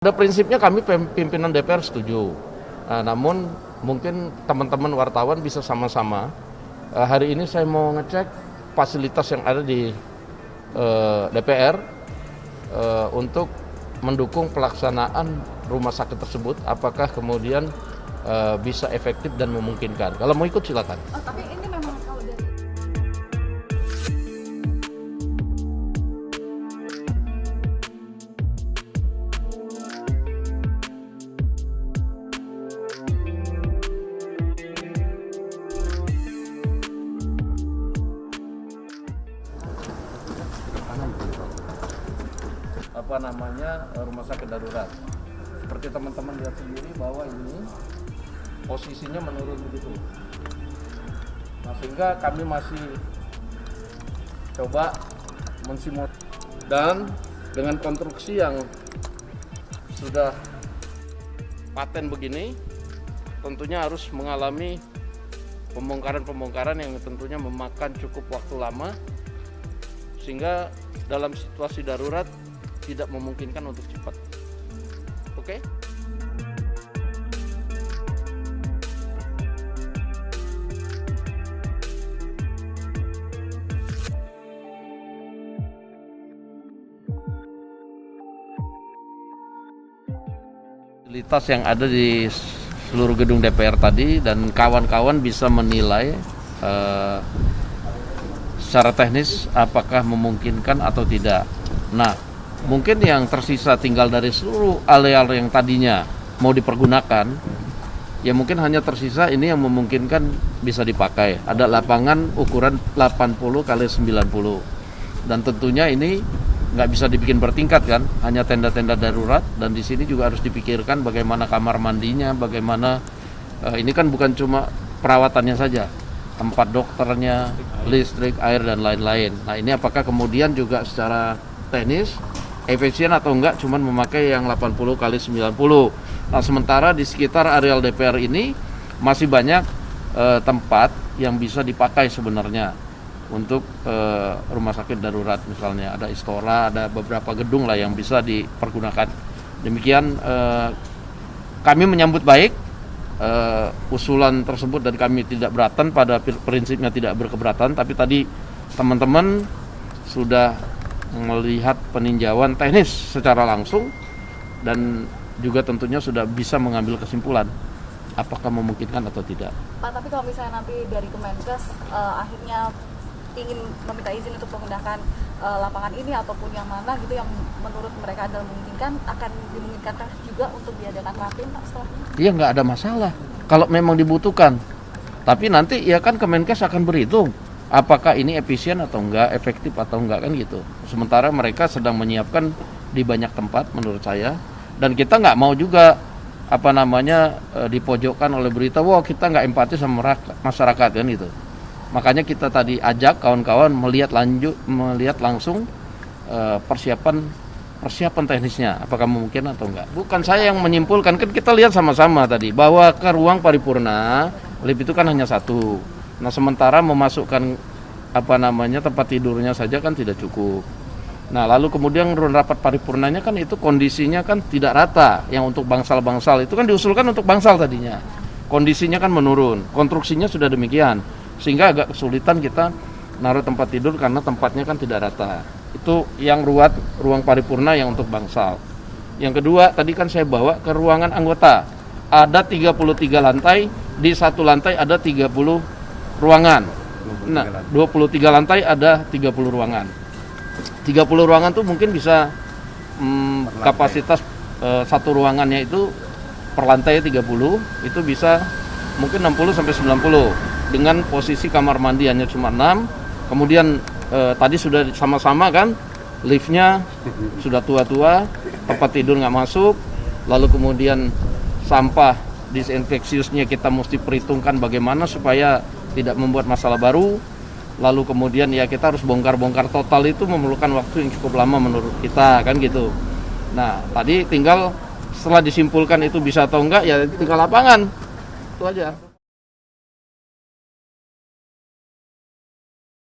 Pada prinsipnya kami pimpinan DPR setuju. Namun mungkin teman-teman wartawan bisa sama-sama. Hari ini saya mau ngecek fasilitas yang ada di DPR untuk mendukung pelaksanaan rumah sakit tersebut. Apakah kemudian bisa efektif dan memungkinkan. Kalau mau ikut silakan. Oh, tapi ini memang kalau dari rumah sakit darurat. Seperti teman-teman lihat sendiri bahwa ini posisinya menurun begitu. Nah, sehingga kami masih coba mensimulasi dan dengan konstruksi yang sudah paten begini, tentunya harus mengalami pembongkaran-pembongkaran yang tentunya memakan cukup waktu lama, sehingga dalam situasi darurat tidak memungkinkan untuk cepat. Oke? Fasilitas yang ada di seluruh gedung DPR tadi dan kawan-kawan bisa menilai secara teknis apakah memungkinkan atau tidak. Nah, mungkin yang tersisa tinggal dari seluruh areal yang tadinya mau dipergunakan, ya mungkin hanya tersisa ini yang memungkinkan bisa dipakai. Ada lapangan ukuran 80 x 90. Dan tentunya ini nggak bisa dibikin bertingkat kan, hanya tenda-tenda darurat. Dan di sini juga harus dipikirkan bagaimana kamar mandinya, bagaimana ini kan bukan cuma perawatannya saja, tempat dokternya, listrik, air, dan lain-lain. Nah, ini apakah kemudian juga secara teknis efisien atau enggak cuman memakai yang 80 x 90. Nah, sementara di sekitar areal DPR ini masih banyak tempat yang bisa dipakai sebenarnya untuk rumah sakit darurat. Misalnya ada Istora, ada beberapa gedung lah yang bisa dipergunakan. Demikian kami menyambut baik usulan tersebut dan kami tidak beratan, pada prinsipnya tidak berkeberatan, tapi tadi teman-teman sudah melihat peninjauan teknis secara langsung dan juga tentunya sudah bisa mengambil kesimpulan apakah memungkinkan atau tidak. Pak, tapi kalau misalnya nanti dari Kemenkes akhirnya ingin meminta izin untuk menggunakan lapangan ini ataupun yang mana gitu yang menurut mereka adalah memungkinkan, akan dimungkinkan juga untuk diadakan rapim Pak setelahnya? Iya, nggak ada masalah kalau memang dibutuhkan. Tapi nanti ya kan Kemenkes akan berhitung apakah ini efisien atau enggak, efektif atau enggak, kan gitu. Sementara mereka sedang menyiapkan di banyak tempat menurut saya, dan kita nggak mau juga dipojokkan oleh berita, wah kita nggak empati sama masyarakat kan gitu. Makanya kita tadi ajak kawan-kawan melihat langsung persiapan teknisnya, apakah mungkin atau enggak. Bukan saya yang menyimpulkan, kan kita lihat sama-sama tadi bahwa ke ruang paripurna lift itu kan hanya satu. Nah, sementara memasukkan tempat tidurnya saja kan tidak cukup. Nah, lalu kemudian ruang rapat paripurnanya kan itu kondisinya kan tidak rata. Yang untuk bangsal-bangsal itu kan diusulkan untuk bangsal tadinya. Kondisinya kan menurun, konstruksinya sudah demikian. Sehingga agak kesulitan kita naruh tempat tidur karena tempatnya kan tidak rata. Itu yang ruang paripurna yang untuk bangsal. Yang kedua, tadi kan saya bawa ke ruangan anggota. Ada 33 lantai, di satu lantai ada 30 ruangan. Nah, 23 lantai ada 30 ruangan. 30 ruangan tuh mungkin bisa kapasitas satu ruangannya itu per lantai 30 itu bisa mungkin 60 sampai 90. Dengan posisi kamar mandi hanya cuma 6. Kemudian tadi sudah sama-sama kan, liftnya sudah tua-tua, tempat tidur nggak masuk. Lalu kemudian sampah disinfeksiusnya kita mesti perhitungkan bagaimana supaya tidak membuat masalah baru. Lalu kemudian ya kita harus bongkar-bongkar total, itu memerlukan waktu yang cukup lama menurut kita kan gitu. Nah, tadi tinggal setelah disimpulkan itu bisa atau enggak, ya tinggal lapangan. Itu aja.